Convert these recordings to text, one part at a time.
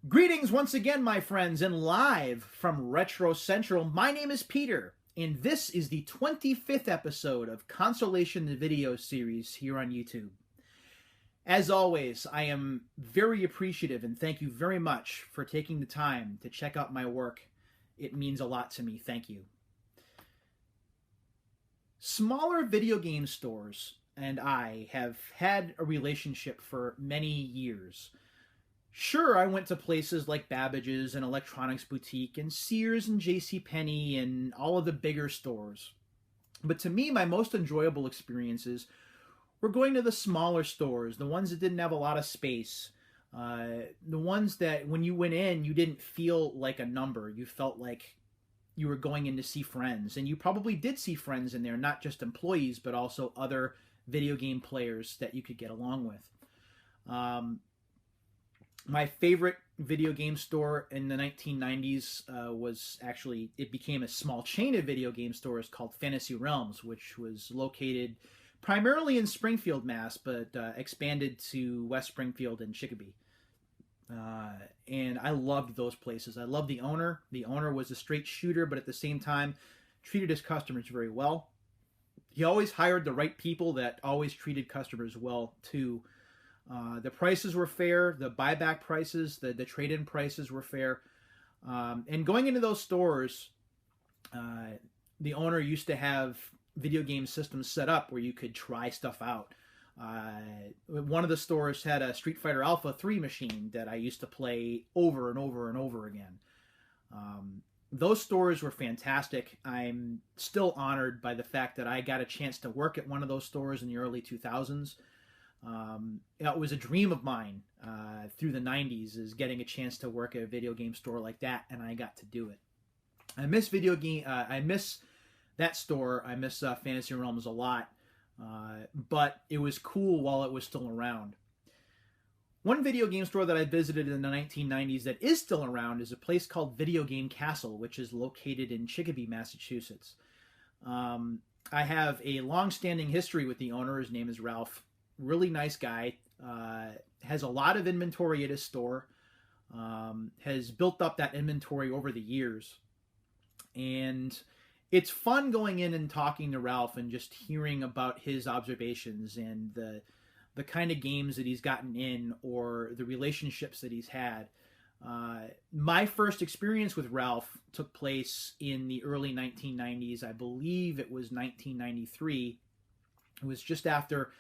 Greetings once again, my friends, and live from Retro Central. My name is Peter, and this is the 25th episode of Consolation the Video series here on YouTube. As always, I am very appreciative and thank you very much for taking the time to check out my work. It means a lot to me. Thank you. Smaller video game stores and I have had a relationship for many years. Sure, I went to places like Babbage's and Electronics Boutique and Sears and J.C. Penney and all of the bigger stores. But to me, my most enjoyable experiences were going to the smaller stores, the ones that didn't have a lot of space, the ones that when you went in, you didn't feel like a number. You felt like you were going in to see friends. And you probably did see friends in there, not just employees, but also other video game players that you could get along with. My favorite video game store in the 1990s was actually, it became a small chain of video game stores called Fantasy Realms, which was located primarily in Springfield, Mass, but expanded to West Springfield and Chicopee. And I loved those places. I loved the owner. The owner was a straight shooter, but at the same time, treated his customers very well. He always hired the right people that always treated customers well, too. The prices were fair, the buyback prices, the trade-in prices were fair. And going into those stores, the owner used to have video game systems set up where you could try stuff out. One of the stores had a Street Fighter Alpha 3 machine that I used to play over and over and over again. Those stores were fantastic. I'm still honored by the fact that I got a chance to work at one of those stores in the early 2000s. It was a dream of mine through the 90s, is getting a chance to work at a video game store like that, and I got to do it. I miss I miss that store. I miss Fantasy Realms a lot, but it was cool while it was still around. One video game store that I visited in the 1990s that is still around is a place called Video Game Castle, which is located in Chicopee, Massachusetts. I have a long-standing history with the owner. His name is Ralph. Really nice guy, has a lot of inventory at his store, has built up that inventory over the years. And it's fun going in and talking to Ralph and just hearing about his observations and the kind of games that he's gotten in or the relationships that he's had. My first experience with Ralph took place in the early 1990s. I believe it was 1993. It was just after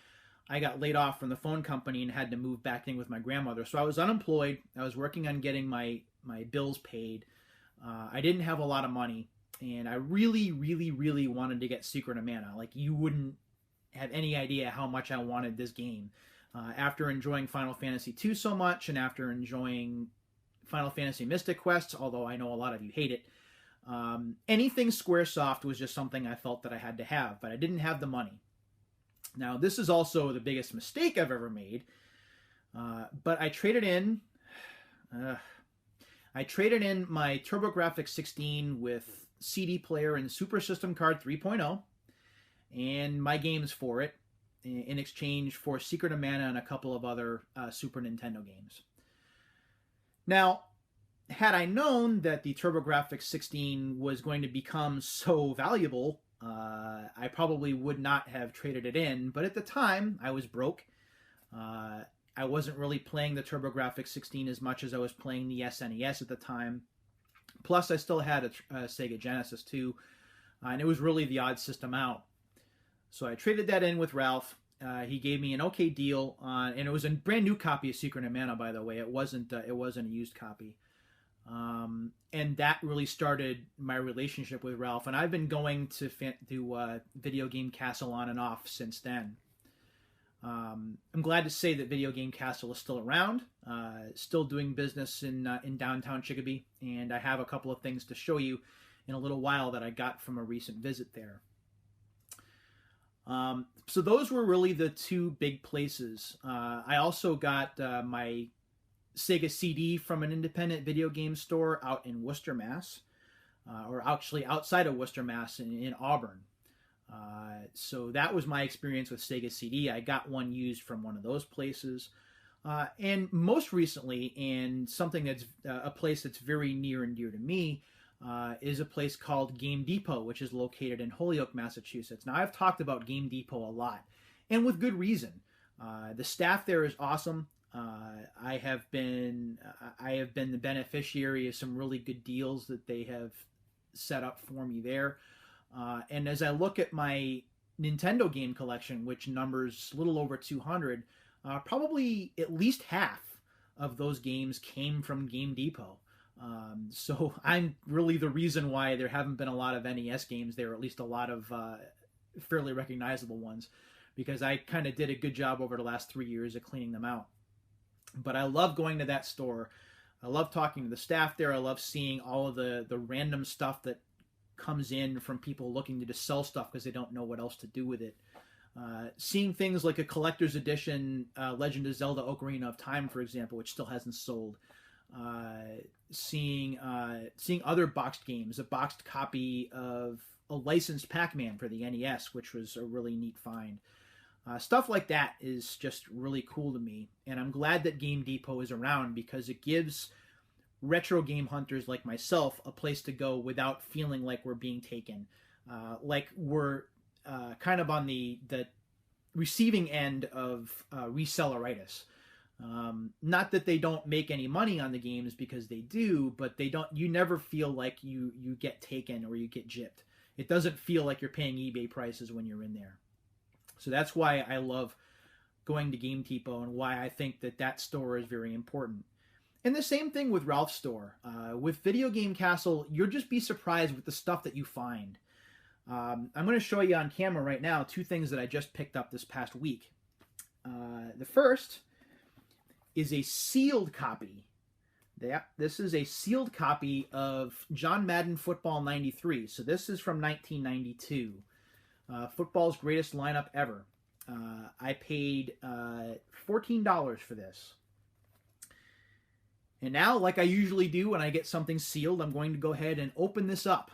I got laid off from the phone company and had to move back in with my grandmother. So I was unemployed. I was working on getting my bills paid. I didn't have a lot of money. And I really, really, really wanted to get Secret of Mana. Like, you wouldn't have any idea how much I wanted this game. After enjoying Final Fantasy II so much, and after enjoying Final Fantasy Mystic Quest, although I know a lot of you hate it, anything Squaresoft was just something I felt that I had to have. But I didn't have the money. Now, this is also the biggest mistake I've ever made, but I traded in my TurboGrafx 16 with CD player and Super System Card 3.0 and my games for it in exchange for Secret of Mana and a couple of other Super Nintendo games. Now, had I known that the TurboGrafx 16 was going to become so valuable, I probably would not have traded it in, but at the time, I was broke. I wasn't really playing the TurboGrafx 16 as much as I was playing the SNES at the time. Plus, I still had a Sega Genesis too, and it was really the odd system out. So I traded that in with Ralph. He gave me an okay deal on, and it was a brand new copy of Secret of Mana, by the way. It wasn't a used copy. And that really started my relationship with Ralph. And I've been going to Video Game Castle on and off since then. I'm glad to say that Video Game Castle is still around, still doing business in downtown Chicopee. And I have a couple of things to show you in a little while that I got from a recent visit there. So those were really the two big places. I also got my Sega CD from an independent video game store out in Worcester, Mass, or actually outside of Worcester, Mass, in Auburn. So that was my experience with Sega CD. I got one used from one of those places. And most recently, and something that's a place that's very near and dear to me, is a place called Game Depot, which is located in Holyoke, Massachusetts. Now, I've talked about Game Depot a lot, and with good reason. The staff there is awesome. I have been the beneficiary of some really good deals that they have set up for me there. And as I look at my Nintendo game collection, which numbers a little over 200, probably at least half of those games came from Game Depot. So I'm really the reason why there haven't been a lot of NES games there, or at least a lot of fairly recognizable ones, because I kind of did a good job over the last 3 years of cleaning them out. But I love going to that store. I love talking to the staff there. I love seeing all of the random stuff that comes in from people looking to just sell stuff because they don't know what else to do with it. Seeing things like a collector's edition Legend of Zelda Ocarina of Time, for example, which still hasn't sold. Seeing other boxed games, a boxed copy of a licensed Pac-Man for the NES, which was a really neat find. Stuff like that is just really cool to me, and I'm glad that Game Depot is around because it gives retro game hunters like myself a place to go without feeling like we're being taken, like we're kind of on the receiving end of reselleritis. Not that they don't make any money on the games, because they do, but you never feel like you get taken or you get gypped. It doesn't feel like you're paying eBay prices when you're in there. So that's why I love going to Game Depot, and why I think that store is very important. And the same thing with Ralph's store. With Video Game Castle, you'll just be surprised with the stuff that you find. I'm going to show you on camera right now 2 things that I just picked up this past week. The first is a sealed copy. This is a sealed copy of John Madden Football 93. So this is from 1992. Football's greatest lineup ever. I paid $14 for this. And now, like I usually do when I get something sealed, I'm going to go ahead and open this up.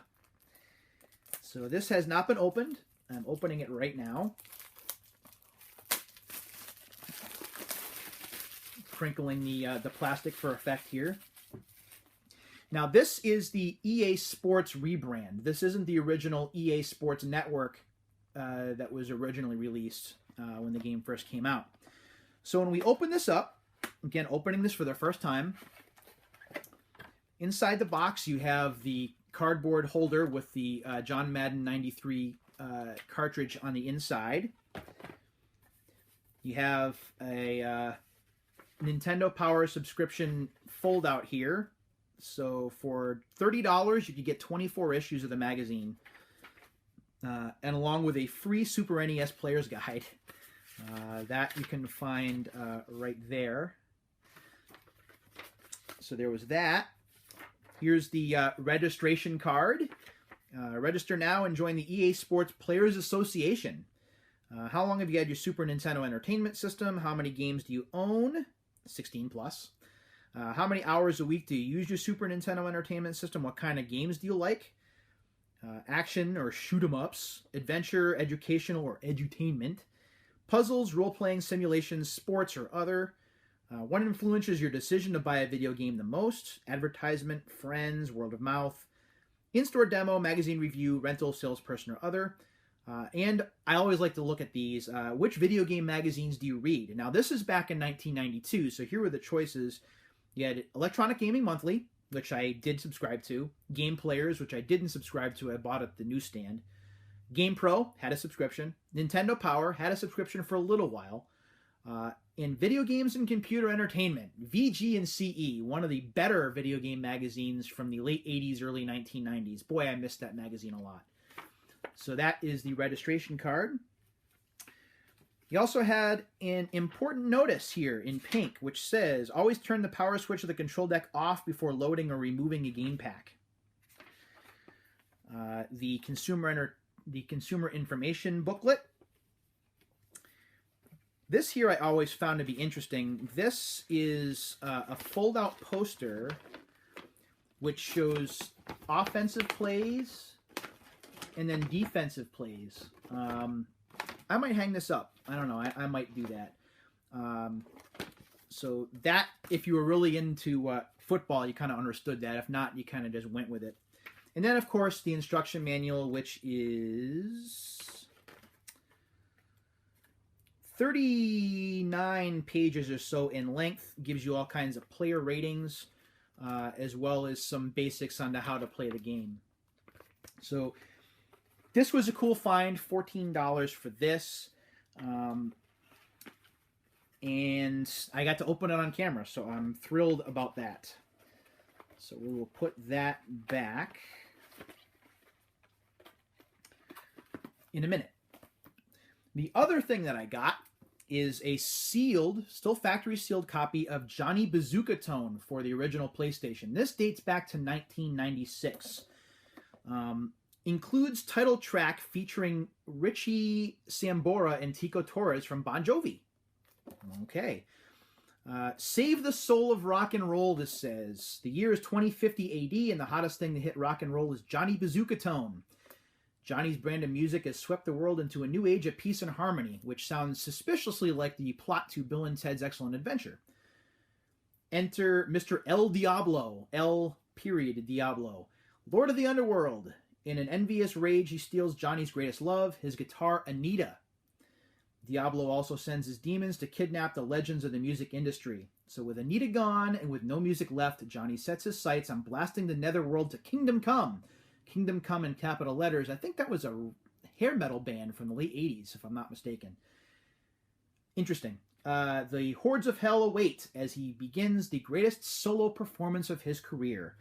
So this has not been opened. I'm opening it right now. Crinkling the plastic for effect here. Now this is the EA Sports rebrand. This isn't the original EA Sports Network that was originally released when the game first came out. So when we open this up, again opening this for the first time, inside the box you have the cardboard holder with the John Madden 93 cartridge on the inside. You have a Nintendo Power subscription fold-out here. So for $30, you could get 24 issues of the magazine. And along with a free Super NES Player's Guide. That you can find right there. So there was that. Here's the registration card. Register now and join the EA Sports Players Association. How long have you had your Super Nintendo Entertainment System? How many games do you own? 16 plus. How many hours a week do you use your Super Nintendo Entertainment System? What kind of games do you like? Action or shoot 'em ups, adventure, educational or edutainment, puzzles, role-playing simulations, sports, or other. What influences your decision to buy a video game the most? Advertisement, friends, word of mouth, in-store demo, magazine review, rental, salesperson, or other. And I always like to look at these. Which video game magazines do you read? Now, this is back in 1992, so here were the choices. You had Electronic Gaming Monthly, which I did subscribe to. Game Players, which I didn't subscribe to. I bought at the newsstand. Game Pro had a subscription. Nintendo Power had a subscription for a little while. In Video Games and Computer Entertainment, VG and CE, one of the better video game magazines from the late 80s, early 1990s. Boy, I missed that magazine a lot. So that is the registration card. You also had an important notice here in pink, which says, always turn the power switch of the control deck off before loading or removing a game pack. The consumer information booklet. This here I always found to be interesting. This is a fold-out poster which shows offensive plays and then defensive plays. I might hang this up. I don't know. I might do that. So that, if you were really into football, you kind of understood that. If not, you kind of just went with it. And then, of course, the instruction manual, which is 39 pages or so in length, gives you all kinds of player ratings, as well as some basics on how to play the game. So this was a cool find, $14 for this. And I got to open it on camera, so I'm thrilled about that. So we will put that back in a minute. The other thing that I got is a sealed, still factory sealed copy of Johnny Bazooka Tone for the original PlayStation. This dates back to 1996. Includes title track featuring Richie Sambora and Tico Torres from Bon Jovi. Okay. Save the soul of rock and roll, this says. The year is 2050 AD, and the hottest thing to hit rock and roll is Johnny Bazooka Tone. Johnny's brand of music has swept the world into a new age of peace and harmony, which sounds suspiciously like the plot to Bill and Ted's Excellent Adventure. Enter Mr. El Diablo, El period Diablo, Lord of the Underworld. In an envious rage, he steals Johnny's greatest love, his guitar, Anita. Diablo also sends his demons to kidnap the legends of the music industry. So with Anita gone and with no music left, Johnny sets his sights on blasting the netherworld to Kingdom Come. Kingdom Come in capital letters. I think that was a hair metal band from the late 80s, if I'm not mistaken. Interesting. The hordes of hell await as he begins the greatest solo performance of his career.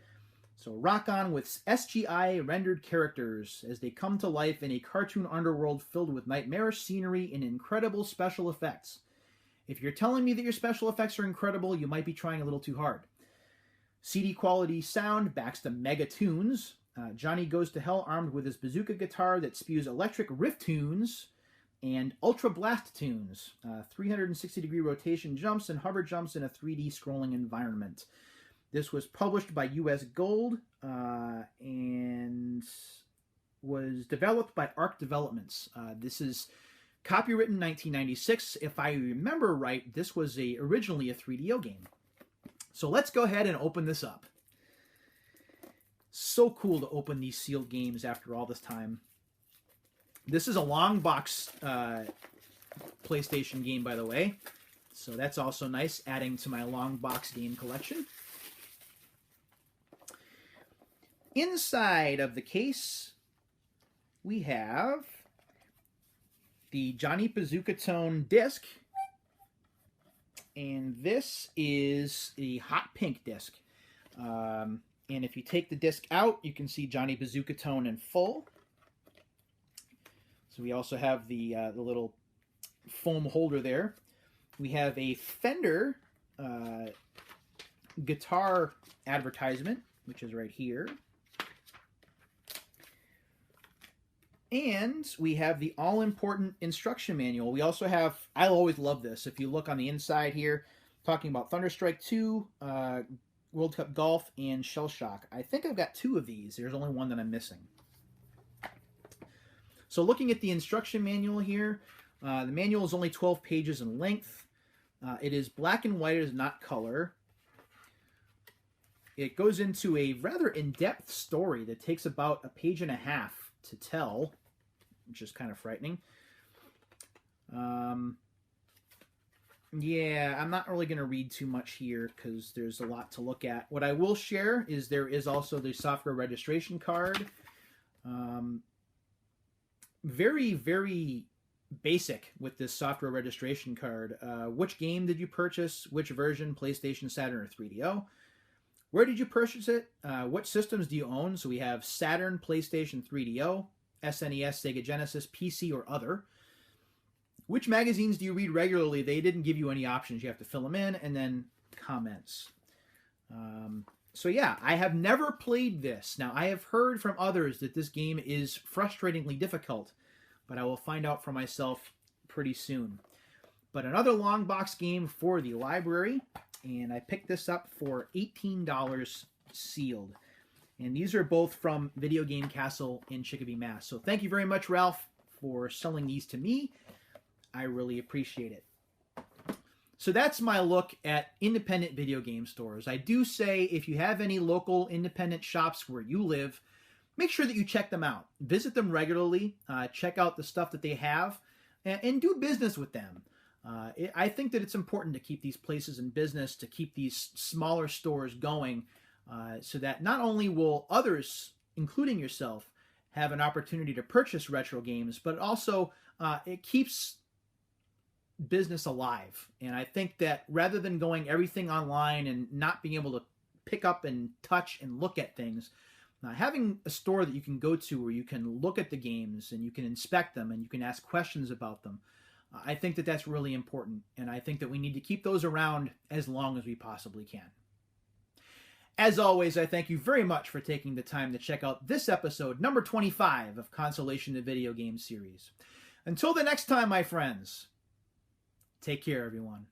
So rock on with SGI rendered characters as they come to life in a cartoon underworld filled with nightmarish scenery and incredible special effects. If you're telling me that your special effects are incredible, you might be trying a little too hard. CD quality sound backs to mega tunes. Johnny goes to hell armed with his bazooka guitar that spews electric riff tunes and ultra blast tunes. 360-degree rotation jumps and hover jumps in a 3D scrolling environment. This was published by US Gold and was developed by Arc Developments. This is copywritten 1996. If I remember right, this was originally a 3DO game. So let's go ahead and open this up. So cool to open these sealed games after all this time. This is a long box PlayStation game, by the way. So that's also nice, adding to my long box game collection. Inside of the case, we have the Johnny Bazooka Tone disc, and this is the hot pink disc. And if you take the disc out, you can see Johnny Bazooka Tone in full. So we also have the little foam holder there. We have a Fender guitar advertisement, which is right here. And we have the all-important instruction manual. We also have, I always love this, if you look on the inside here, talking about Thunderstrike 2, World Cup Golf, and Shell Shock. I think I've got 2 of these. There's only one that I'm missing. So looking at the instruction manual here, the manual is only 12 pages in length. It is black and white, it is not color. It goes into a rather in-depth story that takes about a page and a half to tell, which is kind of frightening. Yeah, I'm not really going to read too much here because there's a lot to look at. What I will share is there is also the software registration card. Very, very basic with this software registration card. Which game did you purchase? Which version? PlayStation, Saturn, or 3DO? Where did you purchase it? What systems do you own? So we have Saturn, PlayStation, 3DO, SNES, Sega Genesis, PC, or other. Which magazines do you read regularly? They didn't give you any options. You have to fill them in, and then comments. So yeah, I have never played this. Now, I have heard from others that this game is frustratingly difficult, but I will find out for myself pretty soon. But another long box game for the library, and I picked this up for $18 sealed. And these are both from Video Game Castle in Chicopee, Mass. So thank you very much, Ralph, for selling these to me. I really appreciate it. So that's my look at independent video game stores. I do say if you have any local independent shops where you live, make sure that you check them out. Visit them regularly, check out the stuff that they have, and do business with them. I think that it's important to keep these places in business, to keep these smaller stores going, so that not only will others, including yourself, have an opportunity to purchase retro games, but also it keeps business alive. And I think that rather than going everything online and not being able to pick up and touch and look at things, having a store that you can go to where you can look at the games and you can inspect them and you can ask questions about them, I think that that's really important. And I think that we need to keep those around as long as we possibly can. As always, I thank you very much for taking the time to check out this episode, number 25 of Consolation the Video Game series. Until the next time, my friends, take care, everyone.